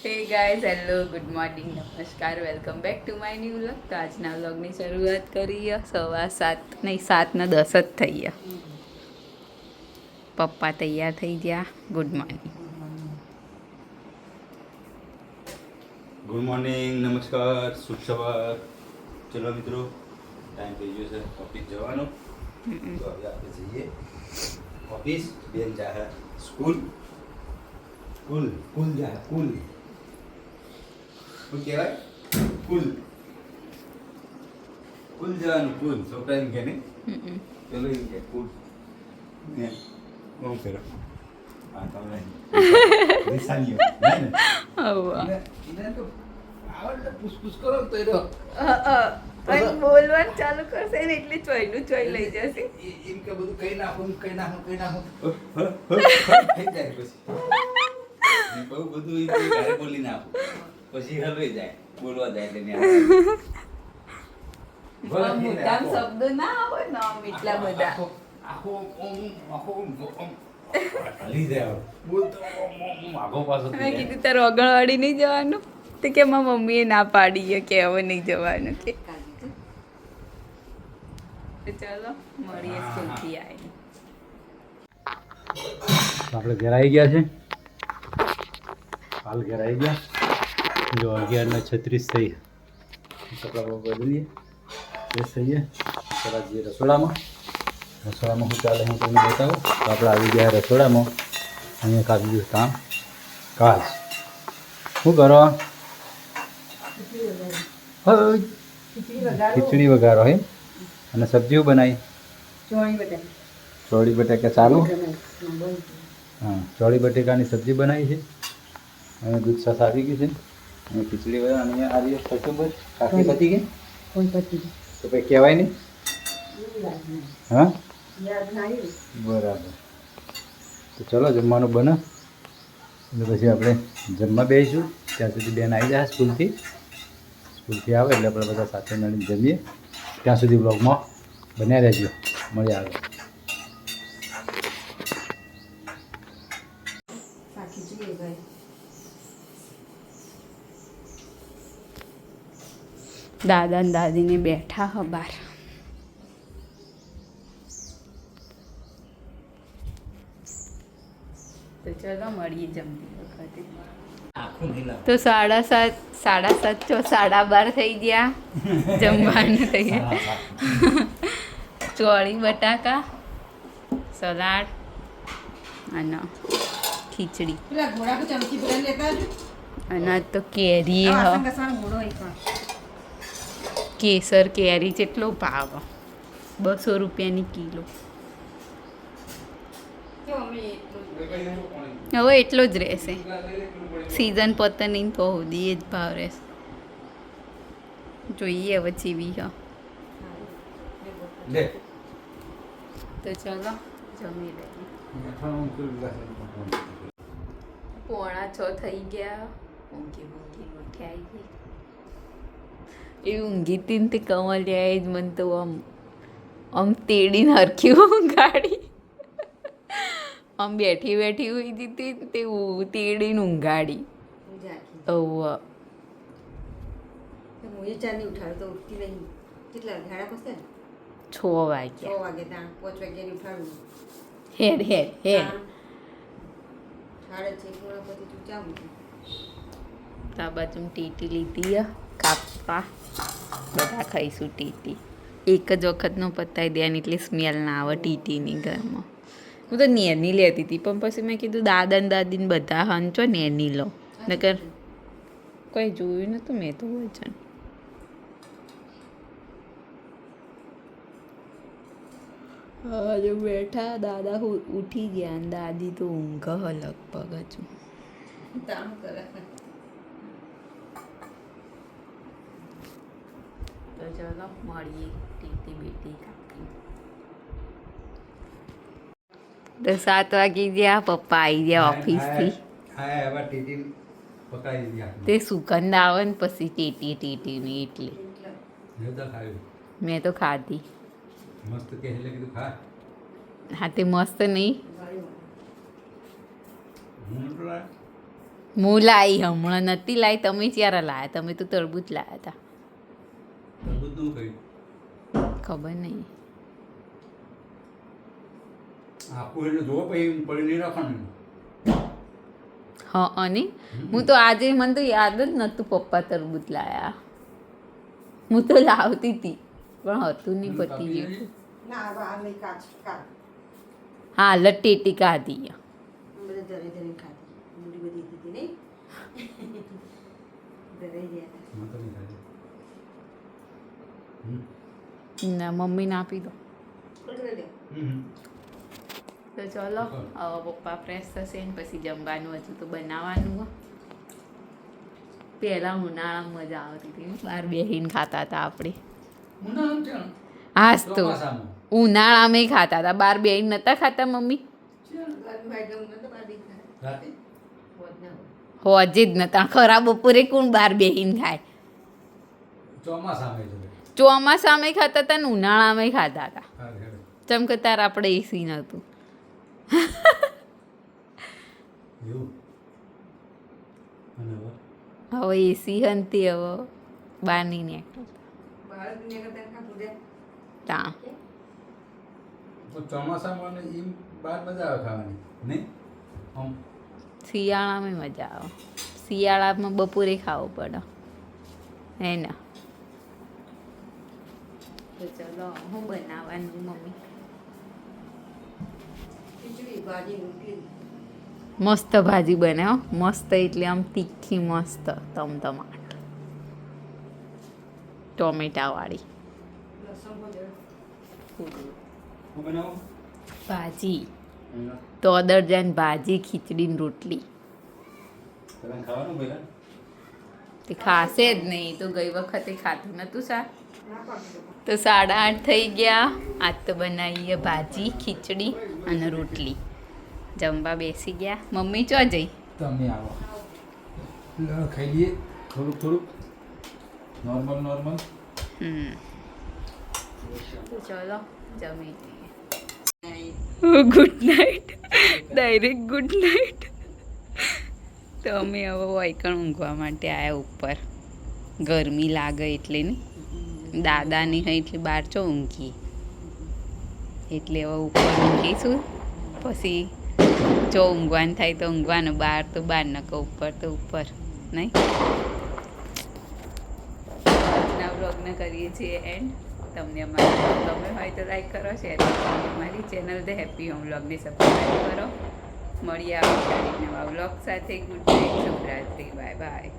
હે guys hello good morning નમસ્કાર welcome back to my new vlog. તો આજના વ્લોગની શરૂઆત કરીએ 7:15 નહીં 7:10 જ થઈ ગયા. પપ્પા તૈયાર થઈ ગયા. Good morning. ગુડ મોર્નિંગ, નમસ્કાર, શુભ સવાર. ચલો મિત્રો, ટાઈમ થઈ ગયો છે ઓફિસ જવાનો. તો હવે આપણે જઈએ ઓફિસ. બેન જાય સ્કૂલ. કુલ જાય કુલ. શું કહેવાય? કુલ જવાનું કુલ. છોકરા એમ કે નહીં, ચલો એમ કે કુલ. ને બહુ કરો. હા તમે નિશાનીઓ નહીં ને એને તો આવડે પૂછ કરો તો એ બોલવાનું ચાલુ કરશે ને એટલે ચોયનું ચોય લઈ જશે. એમ કે બધું કઈ નાખું થઈ જાય પછી બહુ બધું એમ ઘરે બોલી નાખું પછી હલવાઈ જાય બોલવા જાય એટલે મોટા શબ્દો ના હોય ને આમ એટલા બધા. હલી જાય બોલતો આગો પાછો મેં કીધું તારે અગણવાડી નહીં જવાનું તો કે મારા મમ્મીએ ના પાડી કે હવે નહીં જવાનું કે. તો ચાલો મળીએ સ્કૂલથી આવીને. આપણે ઘેર આવી ગયા છે. હાલ ઘેર આવી ગયા. જો 11:36 થઈ. કપડાં બદલીએ ફ્રેશ થઈએ. થોડા જઈએ રસોડામાં. રસોડામાં શું ચાલે હું તમને બતાવું. તો આપણે આવી ગયા રસોડામાં. અહીંયા કાઢ્યું કામ કાજ. શું કરો? ખીચડી વઘારો હે અને સબ્જીઓ બનાવી. ચોળી બટાકા ચાલુ. હા, ચોળી બટાકાની સબ્જી બનાવી છે. અને દૂધ છાશ આવી ગઈ છે. અને ખીચડી વઘાર અને અહીંયા આવી કચુંબર કાકી પતી ગઈ. તો કંઈ કહેવાય નહીં. હા બરાબર. તો ચલો જમવાનું બને એટલે પછી આપણે જમવા બેસીશું. ત્યાં સુધી બેન આવી જાય સ્કૂલથી આવે એટલે આપણે બધા સાથે મળીને જમીએ. ત્યાં સુધી બ્લોગમાં બન્યા રહેજો. મજા આવે. દાદા ને દાદીને બેઠા હ બાર. તો ચલો મળીએ જમતી વખતે. તો 7:30 7:12 થઈ ગયા. જમવાનું થઈ ગયા. ચોળી બટાકા સલાડ અને ખીચડી અને તો કેરી કેસર કેરી જેટલો ભાવ 200 રૂપિયાની કિલો. હવે એટલો જ રહેશે. સિઝન પતે નહીં તો સુધી એ જ ભાવ રહેશે. જોઈએ હવે ચીવી હ. તો ચાલો જમી લઈએ. 5:45 થઈ ગયા. ઊંઘી ઉઠ્યા ગઈ એ ઊંઘી હતી ને તે કમલિયાએ જ મને તો આમ તેડીને હરખી ઊંઘાડી. આમ બેઠી હોઈ હતી તે તેડીને ઊંઘાડી. ઓહ ઉઠાડું તો ઉઠતી નહીં. કેટલા ઘાડા પસંદ 6 વાગ્યા. 6 વાગે ત્યાં 5 વાગ્યાની ઉઠાડું. હેડ સાડા 6 પૂરા પછી તું ચાવું. આ બાજુ ટીટી લીધી કાપવા. બધા ખાઈશું ટીટી. એક જ વખતનો પતાવી દે એટલે સ્મેલ ના આવે ટીટીની ઘરમાં. હું તો નેની લેતી હતી પણ પછી મેં કીધું દાદા ને દાદીને બધા હંચો નેની લો નકર કોઈ જોયું નતું મેં તો વચન. હજુ બેઠા. દાદા ઉઠી ગયા ને દાદી તો ઊંઘ લગભગ હજુ. કામ કરે. તો ચલો મળીએ ટીટી બીટી કાપી. તો 7 વાગી ગયા. પપ્પા આવી ગયા ઓફિસથી. તે સુગંધ આવે ને પછી ટીટીની એટલે મેં તો ખાધી. મસ્ત કે એટલે કીધું ખા. હા તે મસ્ત નહીં. હું લાવી હમણાં નથી લાવી, તમે ક્યારે લાયા? તમે તો તરબૂચ લાયા હતા. તરબૂચનું કહ્યું ખબર નહીં. આખું એટલે જોવો પછી પડી નહીં રાખવાનું. હા અને હું તો આજે મને તો યાદ જ નહોતું પપ્પા તરબૂચ લાયા. હું તો લાવતી હતી પણ હતું નહીં, પતી ગયું. ના બહાર નહીં કાચ કાચ હા લટેટી કાઢી. બધા ધરે ધરે ખાતી મૂડી બધી હતી નહીં ધરાઈ ગયા હતા. હા, તો નહીં ખાય. ના મમ્મીને આપી દો. પકડી લે. તો ચલો હવે પપ્પા ફ્રેશ થશે ને પછી જમવાનું હજુ તો બનાવવાનું હો. પહેલાં ઉનાળામાં મજા આવતી હતી, બહાર બેસીને ખાતા હતા આપણે. હાસ તો ઉનાળામાં ખાતા હતા, બહાર બેસીને નહોતા ખાતા મમ્મી? હોજે જ નતા ખરા, બપોરે કોણ બહાર બેસીને ખાય? ચોમાસામાં ખાતા હતા ને ઉનાળામાં ખાતા હતા. ચમ કે તાર આપણે એસી નહોતું. હવે એસી હતી, હવે બહાર નહીં નીકળતા. ચોમાસામાં એમ બહાર મજા આવે ખાવાની નહીં. શિયાળામાં મજા આવે. શિયાળામાં બપોરે ખાવું પડે હે ને. તો ચલો હું બનાવવાનું મમ્મી? ખીચડી ભાજી રોટલી મસ્ત ભાજી બને હો, મસ્ત એટલે આમ તીખી મસ્ત ટમાટ ટોમેટાવાળી લસણ ભોજન ભાજી તો અદરજાન ભાજી, ખીચડી ને રોટલી. ખાવાનું પહેલા તે ખાશે જ નહીં, તો ગઈ વખતે ખાધું નહોતું શાક. ના પાડતો તો 8:30 થઈ ગયા. આજ તો બનાવીએ ભાજી, ખીચડી અને રોટલી. જમવા બેસી ગયા. મમ્મી ચો જઈ? તમે આવો ખાઈ લઈએ થોડુંક થોડુંક નોર્મલ. તો ચલો જમી લઈએ. Good night, direct good night. તો અમે હવે વાયકણ ઊંઘવા માટે આવ્યા ઉપર. ગરમી લાગે એટલે ને દાદાની હોય એટલે બહાર ચો ઊંઘી, એટલે હવે ઉપર ઊંઘીશું. પછી જો ઊંઘવાનું થાય તો ઊંઘવાનું, બહાર તો બહાર નકો, ઉપર તો ઉપર નહીં. આજના વ્લોગને કરીએ છીએ એન્ડ. તમને અમારો વ્લોગ ગમે હોય તો લાઈક કરો, શેર કરો. અમારી ચેનલ ધ હેપી હોમ વ્લોગને સબસ્ક્રાઈબ કરો. મળીએ આવતીકાલે નવા વ્લોગ સાથે. ગુડ નાઇટ, શુભરાત્રી, બાય બાય.